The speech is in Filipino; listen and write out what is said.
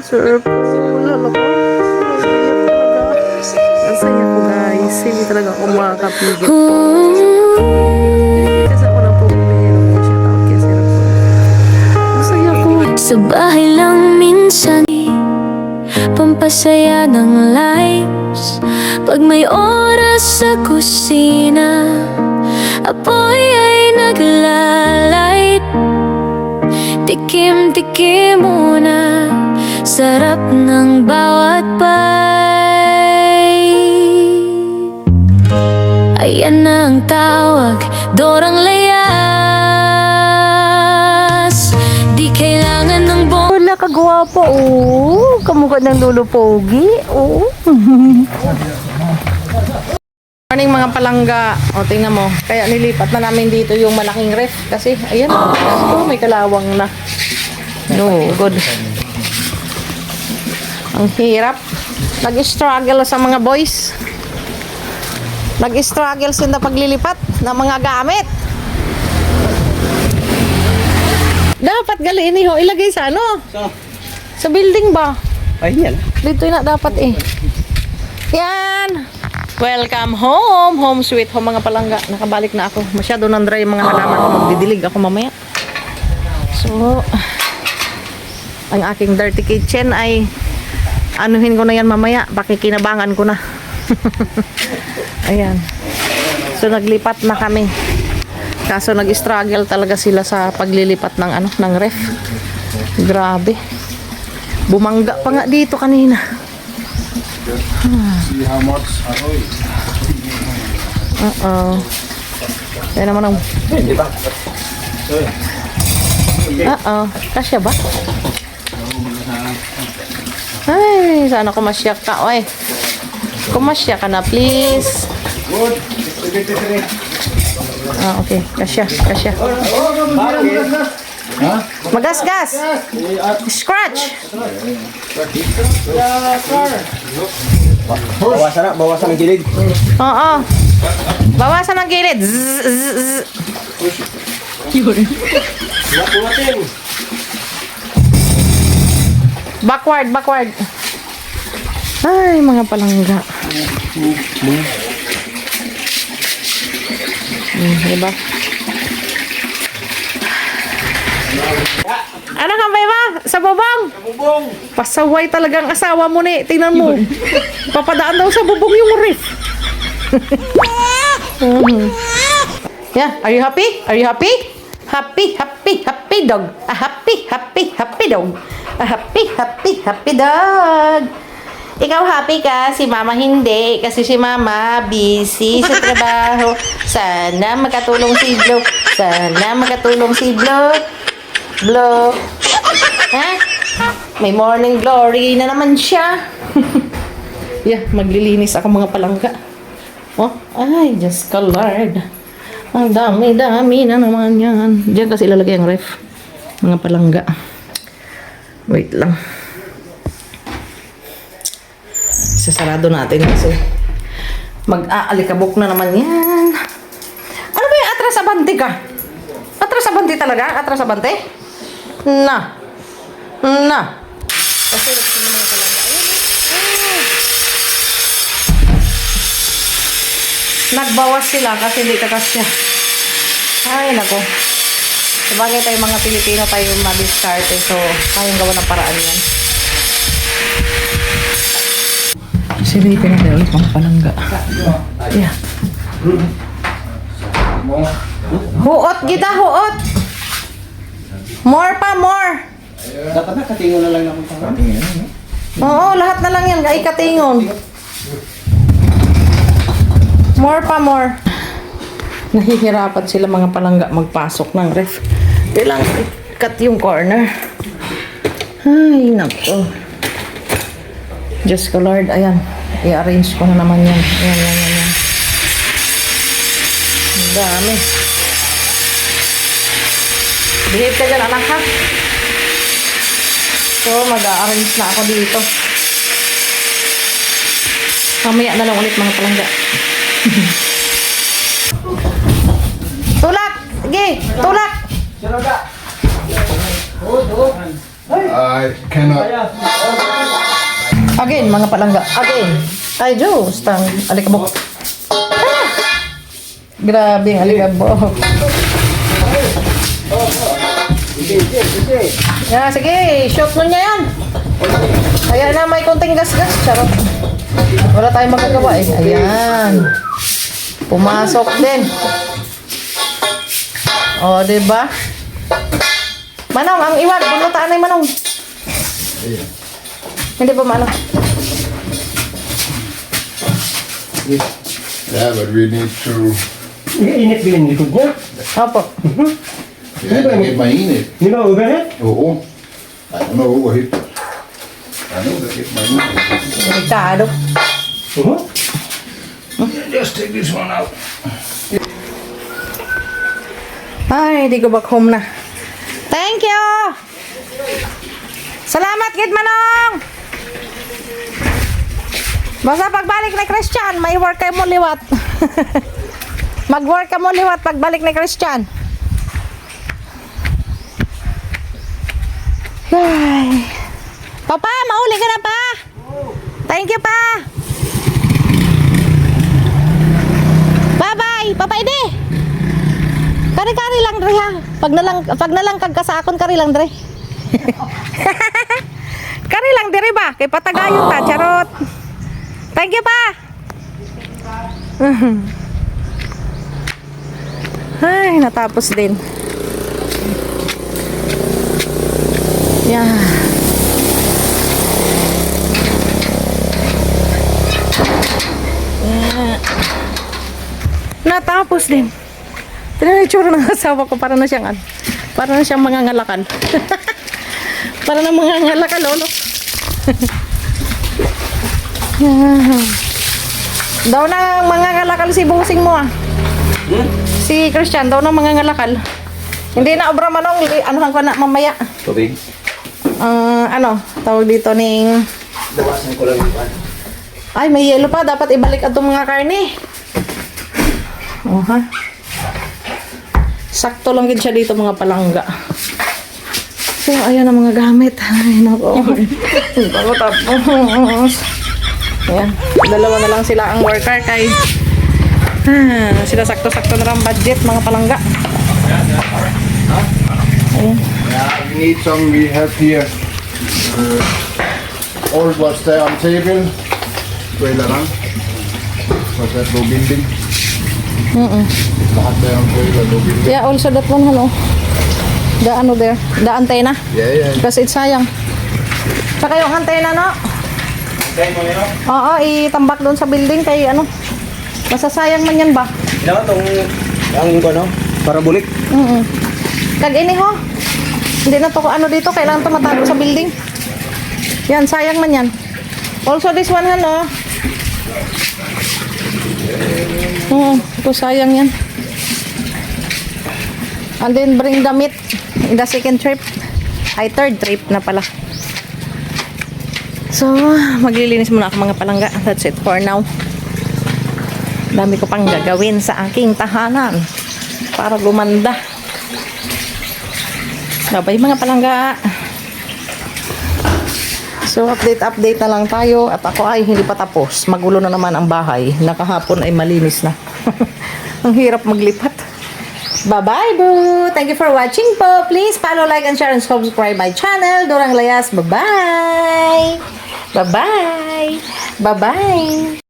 Circle. Lalo ko. Ang saya ko guys. Hindi talaga ako makakapigil. Kasi ako lang po bumili. Shout out kay Sir po. Ang saya ko. Sa bahay lang minsan, pampasaya ng lives. Pag may oras sa kusina, apoy ay naglalight. Tikim-tikim muna, sarap ng bawat bite. Ayan na ang tawag, dorang layas. Di kailangan ng Wala ka gwapo. Oh. Kamukha ng Lolo Pogi. Oh. Morning mga palangga. O tingnan mo. Kaya nilipat na namin dito yung malaking ref. Kasi ayan. Oh, may kalawang na. No, good. Ang hirap. Nag-struggle sa mga boys. Nag-struggle sila paglilipat ng mga gamit. Dapat galiin ho. Ilagay sa ano? Sa building ba? Ay, yan. Dito na dapat eh. Yan. Welcome home. Home sweet home mga palangga. Nakabalik na ako. Masyado nang dry yung mga halaman ko. Magdidilig ako mamaya. So, ang aking dirty kitchen ay anuhin ko na yan mamaya. Pakikinabangan ko na. Ayan. So, naglipat na kami. Kaso nag-struggle talaga sila sa paglilipat ng ano, ng ref. Grabe. Bumangga pa nga dito kanina. See how much aroy. Yan naman ang... Di ba? Kasya ba? Ay, sana kumasya ka. Oy. Kumasya ka na, please. Good. Okay. Kasya. Ha? Magasgas. Scratch. Bawasan ang gilid. Oo. Bawasan ang gilid. Zzz. Backward. Ay, mga palangga. Diba? Ano kang ba? Sa bubong? Sa bubong. Pasaway talagang asawa mo ni. Tingnan mo. Papadaan daw sa bubong yung ref. Yeah, are you happy? Happy dog. A happy dog. A happy dog. Ikaw happy ka, si mama hindi. Kasi si mama busy sa trabaho. Sana makatulong si Blo. Ha? May morning glory na naman siya. Yeah, maglilinis ako mga palangga. Oh, ay, Diyos ka Lord. Ang dami na naman yan. Diyan kasi ilalagay ang ref. Mga palangga. Wait lang. Sasarado natin kasi mag-aalikabok na naman yan. Ano ba yung atras-abante ka? Atras-abante talaga? Atras-abante? Na. Kasi sino mga talaga. Nagbawas sila kasi hindi kakasya. Ay, nako. Sabagay tayo mga Pilipino tayo madiskarte. So, kayang gawa ng paraan yan. Silipin na tayo ulit mga palangga. Yeah. Huot kita, huot! More. Dapat na katingo na lang naman pa. Oo, lahat na lang yan. Katingon. More. Nahihirapan sila mga palangga magpasok ng ref. Kailangan i-cut yung corner. Ay, nako. Diyos ko Lord, ayan. I-arrange ko na naman yan. Ayan. Ang dami. Behave ka dyan, anak ha. So, mag-a-arrange na ako dito. Mamaya na lang ulit mga palangga. Tulak! Sige! Tulak! I cannot. Again, mga palangga. Again. Ay, Diyos. Alikabok. Ah! Grabe ang alikabok. Yeah, sige. Shoot mo niya yan. Kaya na may konting gas-gas. Charot. Wala tayong magagawa eh. Ayan. Pumasok din. O, diba? Manong, ang iwag. Bunutaan na yung manong. Hindi ba manong? Yeah, but we need to. Init ba yung likod niya? Opo. Yeah, get mainit. Di ba overhead? Oo. I don't know overheat. I know that get mainit. Delikado. Just take this one out. Ay, di ko back home na. Thank you! Salamat, Gid Manong! Basta pagbalik ni Christian, may work kayo mo liwat. Mag-work ka mo liwat pagbalik ni Christian. Ay. Papa, mauli ka na pa! Thank you pa! Bye-bye! Papa, ide! Kari-kari lang dre ha. Pag nalang kagkasakon kari lang dre. Kari lang dire ba? Kay patagayon ta, charot. Thank you pa. Ay, natapos din. Yeah. Yeah. Natapos din. Tignan yung tsura ng asawa ko, para na siyang mangangalakan. Para na mangangalakan, lolo. Daw na mangangalakal si busing mo ah. Si Christian, daw na mangangalakal. Hindi na obra manong, anuhan ko na mamaya. Tubig. Tawag dito ning... Bawasan ko lang yung pan. Ay, may yelo pa. Dapat ibalik itong mga karne. Oh, ha? Sakto lang din siya dito mga palangga. So, ayan ang mga gamit. Ay, nako. Tapos. Ayan. Dalawa na lang sila ang worker kay... sila sakto-sakto na lang budget mga palangga. Ayan. Yeah, we need some. We have here. Old was there on table. Trailer lang. Was that low building? Lahat there on trailer, low building. Yeah, also that one, hello. The antenna. Yeah. Kasi it's sayang. Saka yung antenna, no? Kaya mo yun, no? Oo, itambak doon sa building kay masasayang man yan ba? Ginawa tong, ang ano, parabolic. Kag ini ho. Hindi na to dito, kailangan to matago sa building. Yan, sayang man yan. Also this one, no? Ito sayang yan. And then bring the meat in the second trip. Ay, third trip na pala. So, maglilinis muna ako mga palangga. That's it for now. Dami ko pang gagawin sa aking tahanan para gumanda. Bye mga palangga. So, update na lang tayo. At ako ay hindi pa tapos. Magulo na naman ang bahay. Nakahapon ay malinis na. Ang hirap maglipat. Bye-bye, boo! Thank you for watching po. Please follow, like, and share, and subscribe my channel. Dorang Layas. Bye-bye! Bye-bye! Bye-bye!